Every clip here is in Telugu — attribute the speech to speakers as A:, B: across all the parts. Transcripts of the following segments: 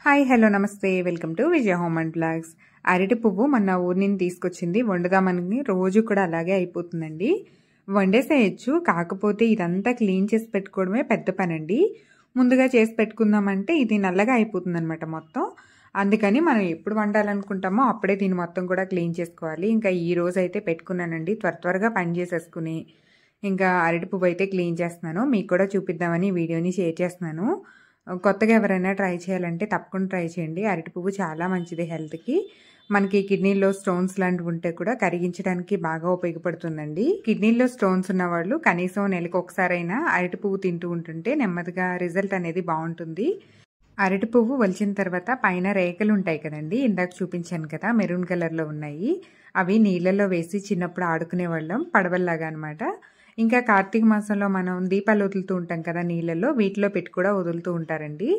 A: హాయ్ హలో నమస్తే welcome to Vijaya home and blogs. అరటి పువ్వు మన ఊరి నుంచి తీసుకొచ్చింది, వండుదామని రోజు కూడా అలాగే అయిపోతుందండి. వండేసేయచ్చు, కాకపోతే ఇదంతా క్లీన్ చేసి పెట్టుకోవడమే పెద్ద పనండి. ముందుగా చేసి పెట్టుకుందామంటే ఇది నల్లగా అయిపోతుంది అనమాట మొత్తం. అందుకని మనం ఎప్పుడు వండాలనుకుంటామో అప్పుడే దీన్ని మొత్తం కూడా క్లీన్ చేసుకోవాలి. ఇంకా ఈ రోజు అయితే పెట్టుకున్నానండి, త్వరగా పని చేసేసుకుని ఇంకా అరటి పువ్వు అయితే క్లీన్ చేస్తున్నాను. మీకు కూడా చూపిద్దామని వీడియోని షేర్ చేస్తున్నాను. కొత్తగా ఎవరైనా ట్రై చేయాలంటే తప్పకుండా ట్రై చేయండి. అరటి పువ్వు చాలా మంచిది హెల్త్కి. మనకి కిడ్నీలో స్టోన్స్ లాంటివి ఉంటే కూడా కరిగించడానికి బాగా ఉపయోగపడుతుందండి. కిడ్నీలో స్టోన్స్ ఉన్న వాళ్ళు కనీసం నెలకు ఒకసారైనా అరటి పువ్వు తింటూ ఉంటుంటే నెమ్మదిగా రిజల్ట్ అనేది బాగుంటుంది. అరటి పువ్వు ఒలిచిన తర్వాత పైన రేఖలు ఉంటాయి కదండి, ఇందాక చూపించాను కదా, మెరూన్ కలర్లో ఉన్నాయి. అవి నీళ్ళలో వేసి చిన్నప్పుడు ఆడుకునే వాళ్ళం, పడవల్లాగా అనమాట. ఇంకా కార్తీక మాసంలో మనం దీపాలు వదులుతూ ఉంటాం కదా నీళ్ళల్లో, వీటిలో పెట్టి కూడా వదులుతూ ఉంటారండి.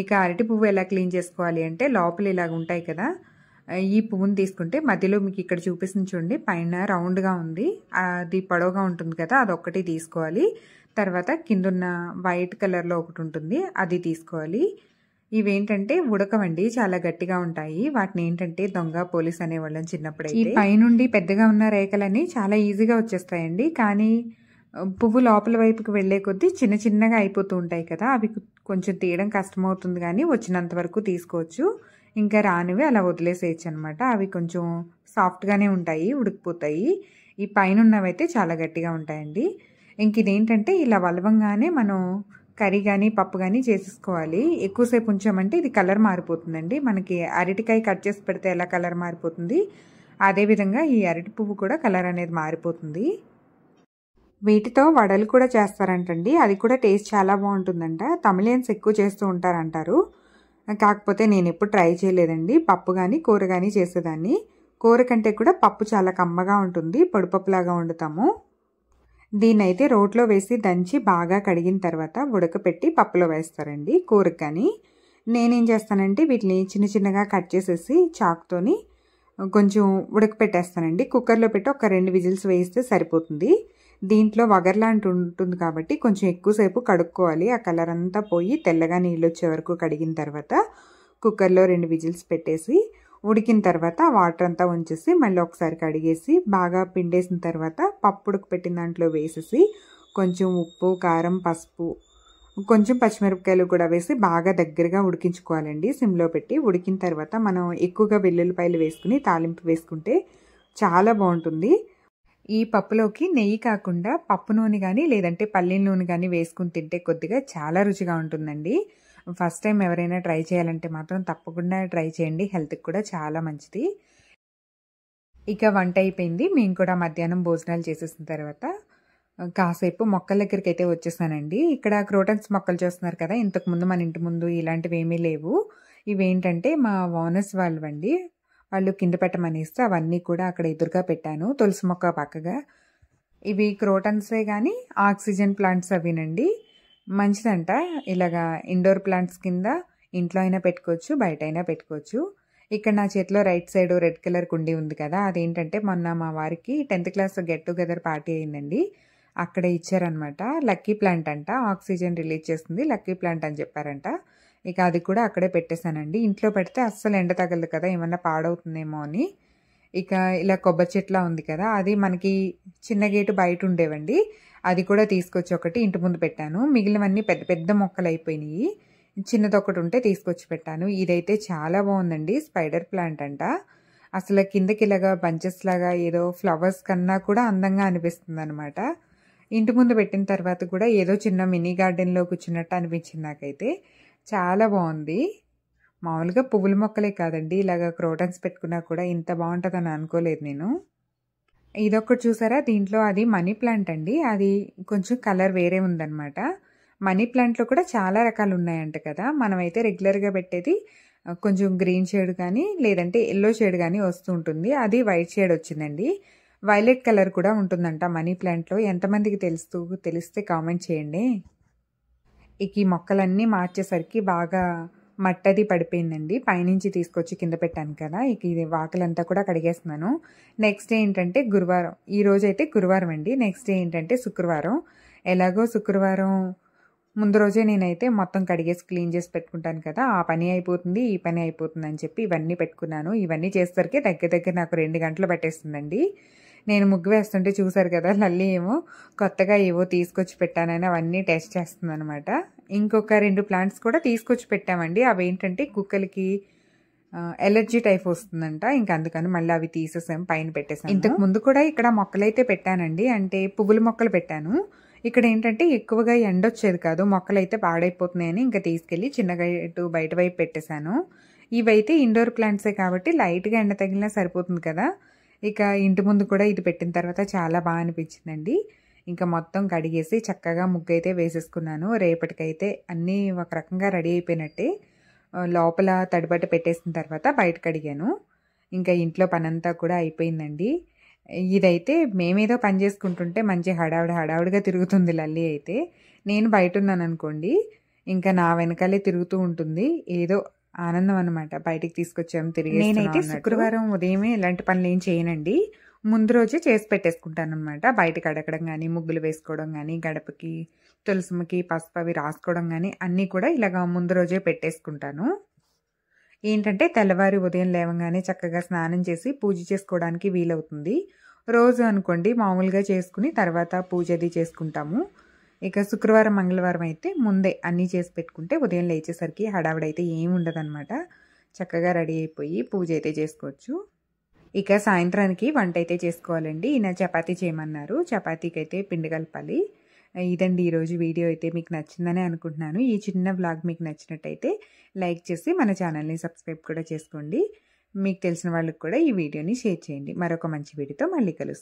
A: ఇక అరటి పువ్వు ఎలా క్లీన్ చేసుకోవాలి అంటే, లోపల ఇలాగ ఉంటాయి కదా, ఈ పువ్వుని తీసుకుంటే మధ్యలో మీకు ఇక్కడ చూపిస్తుంది చూడండి, పైన రౌండ్గా ఉంది, అది పొడవుగా ఉంటుంది కదా, అదొక్కటి తీసుకోవాలి. తర్వాత కిందున్న వైట్ కలర్లో ఒకటి ఉంటుంది, అది తీసుకోవాలి. ఇవేంటంటే ఉడకవండి, చాలా గట్టిగా ఉంటాయి. వాటిని ఏంటంటే దొంగ పోలీస్ అనేవాళ్ళం చిన్నప్పుడు. ఈ పైనుండి పెద్దగా ఉన్న రేఖలని చాలా ఈజీగా వచ్చేస్తాయండి, కానీ పువ్వు లోపల వైపుకి వెళ్లే కొద్దీ చిన్న చిన్నగా అయిపోతూ ఉంటాయి కదా, అవి కొంచెం తీయడం కష్టమవుతుంది, కానీ వచ్చినంత వరకు తీసుకోవచ్చు. ఇంకా రానివి అలా వదిలేసేయచ్చు అనమాట. అవి కొంచెం సాఫ్ట్గానే ఉంటాయి, ఉడికిపోతాయి. ఈ పైన ఉన్నవైతే చాలా గట్టిగా ఉంటాయండి. ఇంక ఇదేంటంటే ఇలా వలవంగానే మనం కర్రీ కానీ పప్పు కానీ చేసేసుకోవాలి. ఎక్కువసేపు ఉంచామంటే ఇది కలర్ మారిపోతుందండి. మనకి అరటికాయ కట్ చేసి పెడితే ఎలా కలర్ మారిపోతుంది, అదేవిధంగా ఈ అరటి పువ్వు కూడా కలర్ అనేది మారిపోతుంది. వీటితో వడలు కూడా చేస్తారంటండి, అది కూడా టేస్ట్ చాలా బాగుంటుందంట. తమిళియన్స్ ఎక్కువ చేస్తూ ఉంటారంటారు, కాకపోతే నేను ఎప్పుడు ట్రై చేయలేదండి. పప్పు కానీ కూర కానీ చేసేదాన్ని. కూర కంటే కూడా పప్పు చాలా కమ్మగా ఉంటుంది, పొడిపప్పులాగా వండుతాము. దీన్నైతే రోట్లో వేసి దంచి బాగా కడిగిన తర్వాత ఉడకపెట్టి పప్పులో వేస్తారండి కూరకు. కానీ నేనేం చేస్తానంటే వీటిని చిన్న చిన్నగా కట్ చేసేసి చాకుతోని కొంచెం ఉడకపెట్టేస్తానండి. కుక్కర్లో పెట్టి ఒక 2 విజిల్స్ వేస్తే సరిపోతుంది. దీంట్లో వగర్లాంటి ఉంటుంది కాబట్టి కొంచెం ఎక్కువసేపు కడుక్కోవాలి. ఆ కలర్ అంతా పోయి తెల్లగా నీళ్ళు వచ్చే వరకు కడిగిన తర్వాత కుక్కర్లో 2 విజిల్స్ పెట్టేసి ఉడికిన తర్వాత వాటర్ అంతా ఉంచేసి మళ్ళీ ఒకసారి కడిగేసి బాగా పిండేసిన తర్వాత పప్పు ఉడకపెట్టిన దాంట్లో వేసేసి కొంచెం ఉప్పు, కారం, పసుపు, కొంచెం పచ్చిమిరపకాయలు కూడా వేసి బాగా దగ్గరగా ఉడికించుకోవాలండి సిమ్లో పెట్టి. ఉడికిన తర్వాత మనం ఎక్కువగా వెల్లుల్లిపాయలు వేసుకుని తాలింపు వేసుకుంటే చాలా బాగుంటుంది. ఈ పప్పులోకి నెయ్యి కాకుండా పప్పు నూనె కానీ లేదంటే పల్లీల నూనె కానీ వేసుకుని తింటే కొద్దిగా చాలా రుచిగా ఉంటుందండి. ఫస్ట్ టైం ఎవరైనా ట్రై చేయాలంటే మాత్రం తప్పకుండా ట్రై చేయండి, హెల్త్కి కూడా చాలా మంచిది. ఇక వంట అయిపోయింది. మేము కూడా మధ్యాహ్నం భోజనాలు చేసేసిన తర్వాత కాసేపు మొక్కల దగ్గరికి అయితే వచ్చేసానండి. ఇక్కడ క్రోటన్స్ మొక్కలు చూస్తున్నారు కదా, ఇంతకుముందు మన ఇంటి ముందు ఇలాంటివి ఏమీ లేవు. ఇవేంటంటే మా ఓనర్స్ వాళ్ళవండి, వాళ్ళు కింద పెట్టమని ఇస్తే అవన్నీ కూడా అక్కడ ఎదురుగా పెట్టాను, తులసి మొక్క పక్కగా. ఇవి క్రోటన్సే కానీ ఆక్సిజన్ ప్లాంట్స్ అవినండి, మంచిదంట. ఇలాగా ఇండోర్ ప్లాంట్స్ కింద ఇంట్లో అయినా పెట్టుకోవచ్చు, బయట అయినా పెట్టుకోవచ్చు. ఇక్కడ నా చేతిలో రైట్ సైడ్ రెడ్ కలర్ కుండీ ఉంది కదా, అదేంటంటే మొన్న మా వారికి 10th class get together party అయిందండి, అక్కడ ఇచ్చారనమాట. లక్కీ ప్లాంట్ అంట, ఆక్సిజన్ రిలీజ్ చేస్తుంది, లక్కీ ప్లాంట్ అని చెప్పారంట. ఇక అది కూడా అక్కడే పెట్టేశానండి. ఇంట్లో పెడితే అస్సలు ఎండ తగలదు కదా, ఏమన్నా పాడవుతుందేమో అని. ఇక ఇలా కొబ్బరి చెట్లా ఉంది కదా, అది మనకి చిన్న గేటు బయట ఉండేవండి, అది కూడా తీసుకొచ్చి ఒకటి ఇంటి ముందు పెట్టాను. మిగిలినవన్నీ పెద్ద పెద్ద మొక్కలు అయిపోయినాయి, చిన్నది ఒకటి ఉంటే తీసుకొచ్చి పెట్టాను. ఇదైతే చాలా బాగుందండి, స్పైడర్ ప్లాంట్ అంట. అసలు కిందకి ఇలాగా బంచెస్ లాగా ఏదో ఫ్లవర్స్ కన్నా కూడా అందంగా అనిపిస్తుంది అనమాట. ఇంటి ముందు పెట్టిన తర్వాత కూడా ఏదో చిన్న మినీ గార్డెన్లో కూర్చున్నట్టు అనిపించింది నాకైతే. చాలా బాగుంది. మామూలుగా పువ్వుల మొక్కలే కాదండి, ఇలాగ క్రోటన్స్ పెట్టుకున్నా కూడా ఇంత బాగుంటుందని అనుకోలేదు నేను. ఇదొక్కటి చూసారా, దీంట్లో అది మనీ ప్లాంట్ అండి, అది కొంచెం కలర్ వేరే ఉందన్నమాట. మనీ ప్లాంట్లో కూడా చాలా రకాలు ఉన్నాయంట కదా, మనమైతే రెగ్యులర్గా పెట్టేది కొంచెం గ్రీన్ షేడ్ కానీ లేదంటే ఎల్లో షేడ్ కానీ వస్తూ ఉంటుంది, అది వైట్ షేడ్ వచ్చిందండి. వైలెట్ కలర్ కూడా ఉంటుందంట మనీ ప్లాంట్లో. ఎంతమందికి తెలిస్తే కామెంట్ చేయండి. ఇక ఈ మొక్కలన్నీ మార్చేసరికి బాగా మట్టది పడిపోయిందండి, పైనుంచి తీసుకొచ్చి కింద పెట్టాను కదా. ఇక ఇది వాకిలంతా కూడా కడిగేస్తున్నాను. నెక్స్ట్ డే ఏంటంటే గురువారం, ఈ రోజు అయితే గురువారం అండి. నెక్స్ట్ డే ఏంటంటే శుక్రవారం. ఎలాగో శుక్రవారం ముందు రోజే నేనైతే మొత్తం కడిగేసి క్లీన్ చేసి పెట్టుకుంటాను కదా, ఆ పని అయిపోతుంది ఈ పని అయిపోతుంది అని చెప్పి ఇవన్నీ పెట్టుకున్నాను. ఇవన్నీ చేసేసరికి దగ్గర నాకు 2 గంటలు పట్టేస్తుందండి. నేను ముగ్గు వేస్తుంటే చూసారు కదా, లల్లి ఏమో కొత్తగా ఏవో తీసుకొచ్చి పెట్టానని అవన్నీ టెస్ట్ చేస్తుందనమాట. ఇంకొక 2 ప్లాంట్స్ కూడా తీసుకొచ్చి పెట్టామండి. అవి ఏంటంటే కుక్కలకి ఎలర్జీ టైప్ వస్తుందంట. ఇంకా అందుకని మళ్ళీ అవి తీసేసాం, పైన పెట్టేసాం. ఇంతకు ముందు కూడా ఇక్కడ మొక్కలైతే పెట్టానండి, అంటే పువ్వుల మొక్కలు పెట్టాను. ఇక్కడ ఏంటంటే ఎక్కువగా ఎండ వచ్చేది కాదు, మొక్కలైతే పాడైపోతున్నాయని ఇంకా తీసుకెళ్ళి చిన్నగా ఇటు బయట వైపు పెట్టేశాను. ఇవైతే ఇండోర్ ప్లాంట్సే కాబట్టి లైట్గా ఎండ తగిలినా సరిపోతుంది కదా. ఇక ఇంటి ముందు కూడా ఇది పెట్టిన తర్వాత చాలా బాగా అనిపించిందండి. ఇంకా మొత్తం కడిగేసి చక్కగా ముగ్గు అయితే వేసేసుకున్నాను. రేపటికైతే అన్నీ ఒక రకంగా రెడీ అయిపోయినట్టే. లోపల తడిబట్ట పెట్టేసిన తర్వాత బయట కడిగాను. ఇంకా ఇంట్లో పనంతా కూడా అయిపోయిందండి. ఇదైతే మేమేదో పని చేసుకుంటుంటే మంచి హడావుడిగా తిరుగుతుంది లల్లి అయితే. నేను బయట ఉన్నాను అనుకోండి, ఇంకా నా వెనకాలే తిరుగుతూ ఉంటుంది. ఏదో ఆనందం అనమాట, బయటికి తీసుకొచ్చాము తిరిగి. నేనైతే శుక్రవారం ఉదయమే ఇలాంటి పనులు ఏం చేయనండి, ముందు రోజే చేసి పెట్టేసుకుంటాను అనమాట. బయటకు అడగడం కానీ, ముగ్గులు వేసుకోవడం కానీ, గడపకి తులసిమకి పసుపు అవి రాసుకోవడం కానీ అన్నీ కూడా ఇలాగ ముందు రోజే పెట్టేసుకుంటాను. ఏంటంటే తెల్లవారి ఉదయం లేవగానే చక్కగా స్నానం చేసి పూజ చేసుకోవడానికి వీలవుతుంది. రోజు అనుకోండి మామూలుగా చేసుకుని తర్వాత పూజ అది చేసుకుంటాము. ఇక శుక్రవారం మంగళవారం అయితే ముందే అన్నీ చేసి పెట్టుకుంటే ఉదయం లేచేసరికి హడావిడైతే ఏమి ఉండదన్నమాట. చక్కగా రెడీ అయిపోయి పూజ అయితే చేసుకోవచ్చు. ఇక సాయంత్రానికి వంట అయితే చేసుకోవాలండి. ఈయన చపాతీ చేయమన్నారు, చపాతీకి అయితే పిండి కలపాలి. ఇదండి ఈరోజు వీడియో. అయితే మీకు నచ్చిందని అనుకుంటున్నాను. ఈ చిన్న వ్లాగ్ మీకు నచ్చినట్టయితే లైక్ చేసి మన ఛానల్ని సబ్స్క్రైబ్ కూడా చేసుకోండి. మీకు తెలిసిన వాళ్ళకి కూడా ఈ వీడియోని షేర్ చేయండి. మరొక మంచి వీడియోతో మళ్ళీ కలుస్తాను.